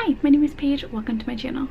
Hi, my name is Paige. Welcome to my channel.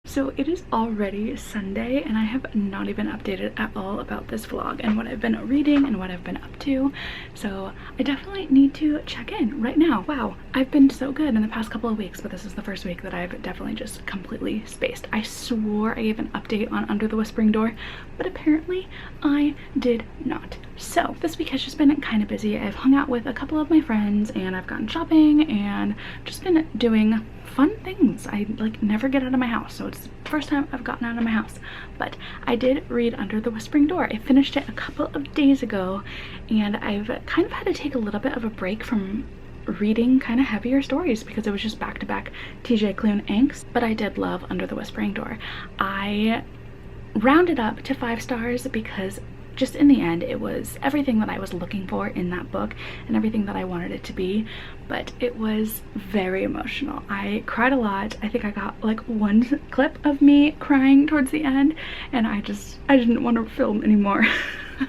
So it is already Sunday and I have not even updated at all about this vlog and what I've been reading and what I've been up to. So I definitely need to check in right now. Wow, I've been so good in the past couple of weeks, but this is the first week that I've definitely just completely spaced. I swore I gave an update on Under the Whispering Door, but apparently I did not. So this week has just been kind of busy. I've hung out with a couple of my friends and I've gone shopping and just been doing fun things. I like never get out of my house, so it's the first time I've gotten out of my house. But I did read Under the Whispering Door. I finished it a couple of days ago and I've kind of had to take a little bit of a break from reading kind of heavier stories because it was just back-to-back TJ Klune angst. But I did love Under the Whispering Door. I rounded up to 5 stars because just in the end it was everything that I was looking for in that book and everything that I wanted it to be, but it was very emotional. I cried a lot. I think I got like one clip of me crying towards the end, and I didn't want to film anymore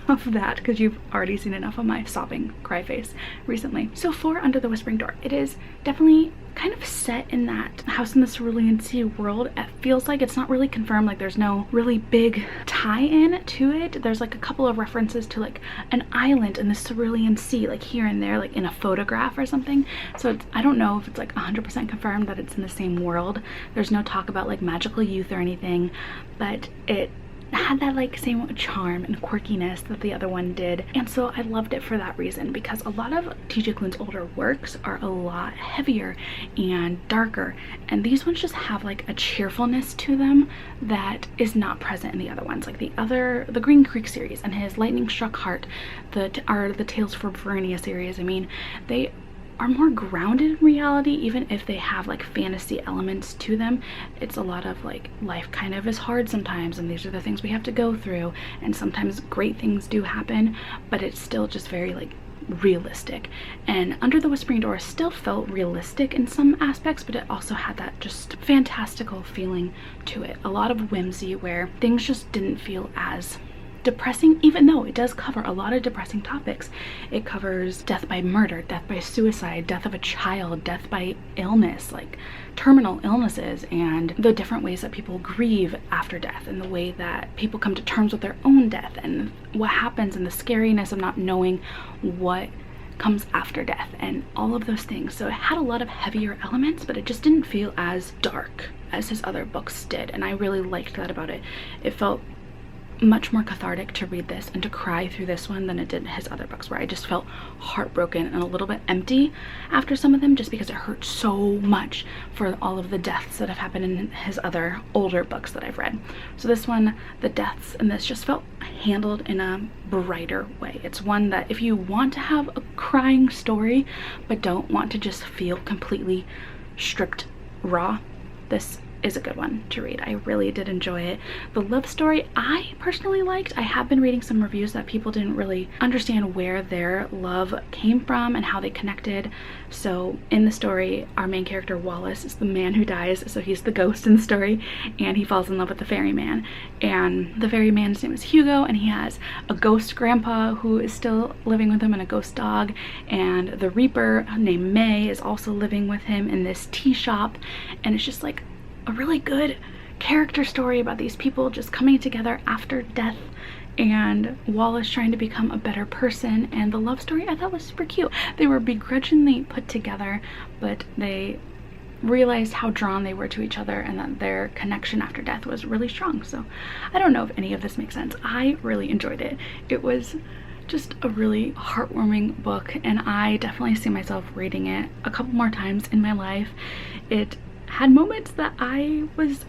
of that because you've already seen enough of my sobbing cry face recently. So for Under the Whispering Door, it is definitely kind of set in that house in the Cerulean Sea world. It feels like it's not really confirmed, like there's no really big tie-in to it. There's like a couple of references to like an island in the Cerulean Sea, like here and there, like in a photograph or something. So I don't know if it's like 100% confirmed that it's in the same world. There's no talk about like magical youth or anything, but it had that like same charm and quirkiness that the other one did, and so I loved it for that reason, because a lot of TJ Klune's older works are a lot heavier and darker, and these ones just have like a cheerfulness to them that is not present in the other ones. Like the Green Creek series and his Lightning Struck Heart, the Tales for Verania series, I mean, they are more grounded in reality, even if they have like fantasy elements to them. It's a lot of like life kind of is hard sometimes, and these are the things we have to go through, and sometimes great things do happen, but it's still just very like realistic. And Under the Whispering Door still felt realistic in some aspects, but it also had that just fantastical feeling to it. A lot of whimsy where things just didn't feel as depressing, even though it does cover a lot of depressing topics. It covers death by murder, death by suicide, death of a child, death by illness, like terminal illnesses, and the different ways that people grieve after death, and the way that people come to terms with their own death, and what happens, and the scariness of not knowing what comes after death, and all of those things. So it had a lot of heavier elements, but it just didn't feel as dark as his other books did, and I really liked that about it. It felt much more cathartic to read this and to cry through this one than it did his other books, where I just felt heartbroken and a little bit empty after some of them, just because it hurt so much for all of the deaths that have happened in his other older books that I've read. So this one, the deaths in this just felt handled in a brighter way. It's one that if you want to have a crying story but don't want to just feel completely stripped raw, this is a good one to read. I really did enjoy it. The love story I personally liked. I have been reading some reviews that people didn't really understand where their love came from and how they connected. So in the story, our main character Wallace is the man who dies, so he's the ghost in the story, and he falls in love with the ferryman. And the ferryman's name is Hugo, and he has a ghost grandpa who is still living with him and a ghost dog, and the reaper named May is also living with him in this tea shop. And it's just like a really good character story about these people just coming together after death, and Wallace trying to become a better person. And the love story I thought was super cute. They were begrudgingly put together, but they realized how drawn they were to each other and that their connection after death was really strong. So I don't know if any of this makes sense. I really enjoyed it. It was just a really heartwarming book, and I definitely see myself reading it a couple more times in my life. It had moments that I was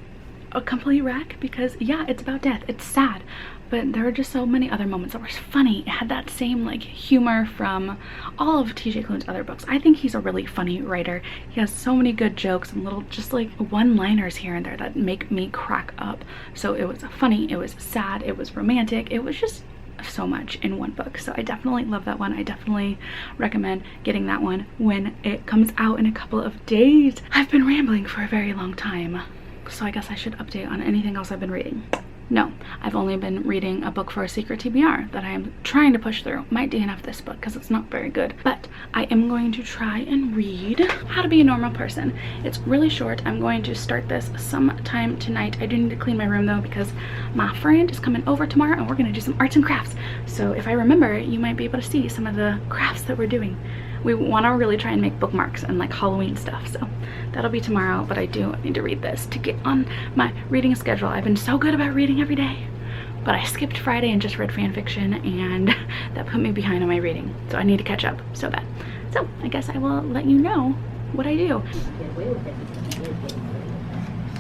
a complete wreck because, yeah, it's about death, it's sad, but there were just so many other moments that were funny. It had that same like humor from all of TJ Klune's other books. I think he's a really funny writer. He has so many good jokes and little just like one-liners here and there that make me crack up. So it was funny, it was sad, it was romantic, it was just so much in one book. So I definitely love that one. I definitely recommend getting that one when it comes out in a couple of days. I've been rambling for a very long time, so I guess I should update on anything else I've been reading. No, I've only been reading a book for a secret TBR that I am trying to push through. Might DNF this book because it's not very good, but I am going to try and read How to Be a Normal Person. It's really short. I'm going to start this sometime tonight. I do need to clean my room though because my friend is coming over tomorrow and we're going to do some arts and crafts. So if I remember, you might be able to see some of the crafts that we're doing. We want to really try and make bookmarks and like Halloween stuff, so that'll be tomorrow. But I do need to read this to get on my reading schedule. I've been so good about reading every day, but I skipped Friday and just read fan fiction, and that put me behind on my reading, so I need to catch up so bad. So I guess I will let you know what I do.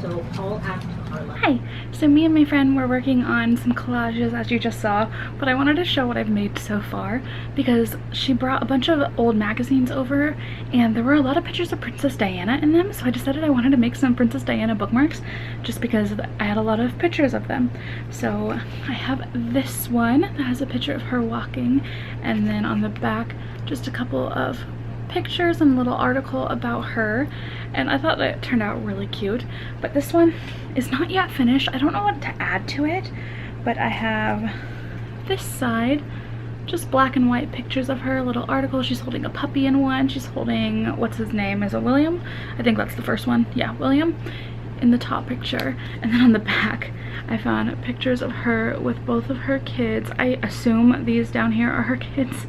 So I'll ask Carla. Hi. So me and my friend were working on some collages, as you just saw, but I wanted to show what I've made so far because she brought a bunch of old magazines over and there were a lot of pictures of Princess Diana in them, so I decided I wanted to make some Princess Diana bookmarks just because I had a lot of pictures of them. So I have this one that has a picture of her walking, and then on the back just a couple of pictures and a little article about her, and I thought that it turned out really cute. But this one is not yet finished. I don't know what to add to it, but I have this side, just black and white pictures of her, a little article. She's holding a puppy in one. She's holding, what's his name? Is it William? I think that's the first one. Yeah, William in the top picture. And then on the back I found pictures of her with both of her kids. I assume these down here are her kids,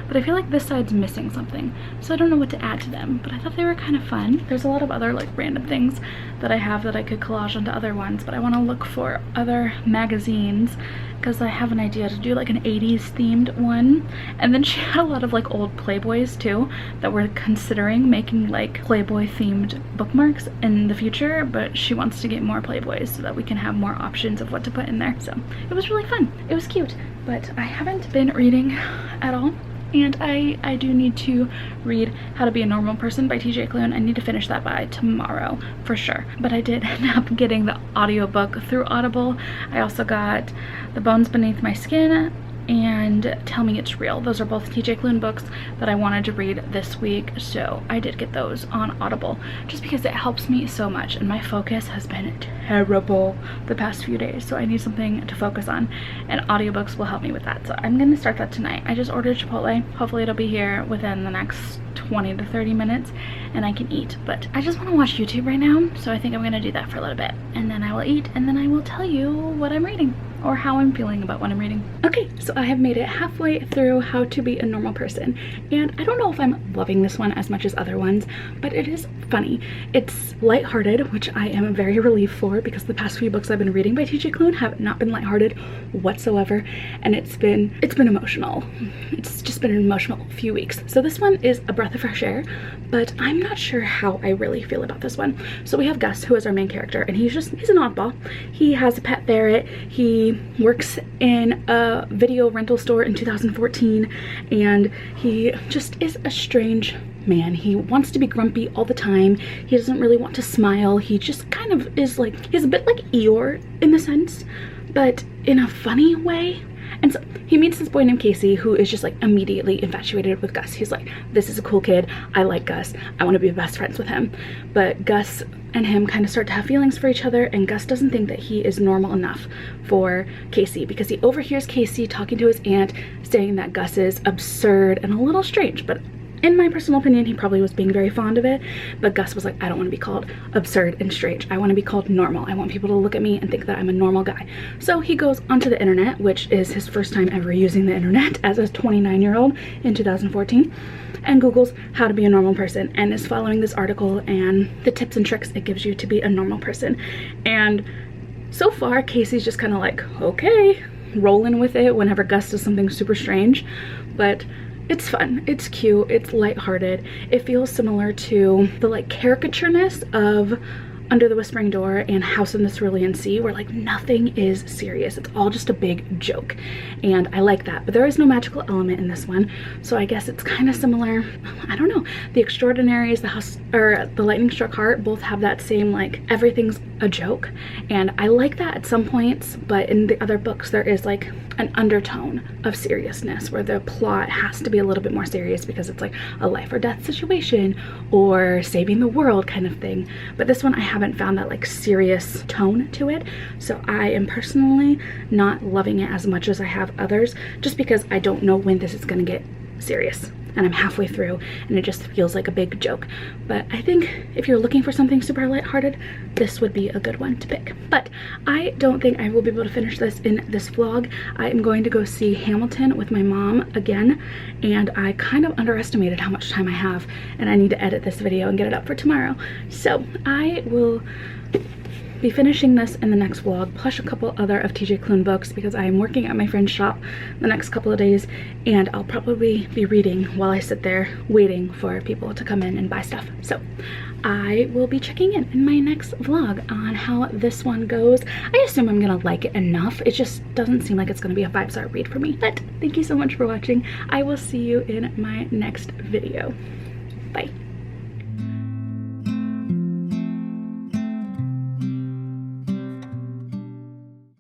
but I feel like this side's missing something, so I don't know what to add to them, but I thought they were kind of fun. There's a lot of other like random things that I have that I could collage onto other ones, but I want to look for other magazines because I have an idea to do like an 80s themed one. And then she had a lot of like old Playboys too that we're considering making like Playboy themed bookmarks in the future, but she wants to get more Playboys so that we can have more options of what to put in there. So it was really fun. It was cute, but I haven't been reading at all. And I do need to read How to Be a Normal Person by TJ Klune. I need to finish that by tomorrow for sure. But I did end up getting the audiobook through Audible. I also got The Bones Beneath My Skin and Tell Me It's Real. Those are both TJ Klune books that I wanted to read this week, so I did get those on Audible just because it helps me so much, and my focus has been terrible the past few days, so I need something to focus on, and audiobooks will help me with that. So I'm gonna start that tonight. I just ordered Chipotle. Hopefully it'll be here within the next 20 to 30 minutes and I can eat, but I just want to watch YouTube right now, so I think I'm gonna do that for a little bit, and then I will eat, and then I will tell you what I'm reading or how I'm feeling about what I'm reading. Okay, so I have made it halfway through How to Be a Normal Person, and I don't know if I'm loving this one as much as other ones, but it is funny. It's lighthearted, which I am very relieved for because the past few books I've been reading by TJ Klune have not been lighthearted whatsoever, and it's been emotional. It's just been an emotional few weeks. So this one is a breath of fresh air, but I'm not sure how I really feel about this one. So we have Gus, who is our main character, and he's an oddball. He has a pet ferret. He works in a video rental store in 2014, and he just is a strange man. He wants to be grumpy all the time. He doesn't really want to smile. He just kind of is like, he's a bit like Eeyore in the sense, but in a funny way. And so he meets this boy named Casey who is just like immediately infatuated with Gus. He's like, this is a cool kid. I like Gus. I want to be best friends with him. But Gus and him kind of start to have feelings for each other, and Gus doesn't think that he is normal enough for Casey because he overhears Casey talking to his aunt saying that Gus is absurd and a little strange. But in my personal opinion, he probably was being very fond of it, but Gus was like, I don't want to be called absurd and strange. I want to be called normal. I want people to look at me and think that I'm a normal guy. So he goes onto the internet, which is his first time ever using the internet as a 29-year-old in 2014, and Googles how to be a normal person, and is following this article and the tips and tricks it gives you to be a normal person. And so far, Casey's just kind of like, okay, rolling with it whenever Gus does something super strange, but it's fun, it's cute, it's lighthearted. It feels similar to the like caricatureness of Under the Whispering Door and House in the Cerulean Sea, where like nothing is serious. It's all just a big joke, and I like that. But there is no magical element in this one, so I guess it's kind of similar. I don't know. The Extraordinaries, the House, or the Lightning Struck Heart, both have that same like everything's a joke, and I like that at some points. But in the other books, there is like an undertone of seriousness where the plot has to be a little bit more serious because it's like a life or death situation or saving the world kind of thing. But this one I haven't haven't found that like serious tone to it. So I am personally not loving it as much as I have others, just because I don't know when this is gonna get serious. And I'm halfway through and it just feels like a big joke. But I think if you're looking for something super lighthearted, this would be a good one to pick. But I don't think I will be able to finish this in this vlog. I am going to go see Hamilton with my mom again, and I kind of underestimated how much time I have, and I need to edit this video and get it up for tomorrow. So I will be finishing this in the next vlog, plus a couple other of TJ Klune books, because I am working at my friend's shop the next couple of days, and I'll probably be reading while I sit there waiting for people to come in and buy stuff. So I will be checking in my next vlog on how this one goes. I assume I'm gonna like it enough. It just doesn't seem like it's gonna be a 5-star read for me. But thank you so much for watching. I will see you in my next video. Bye.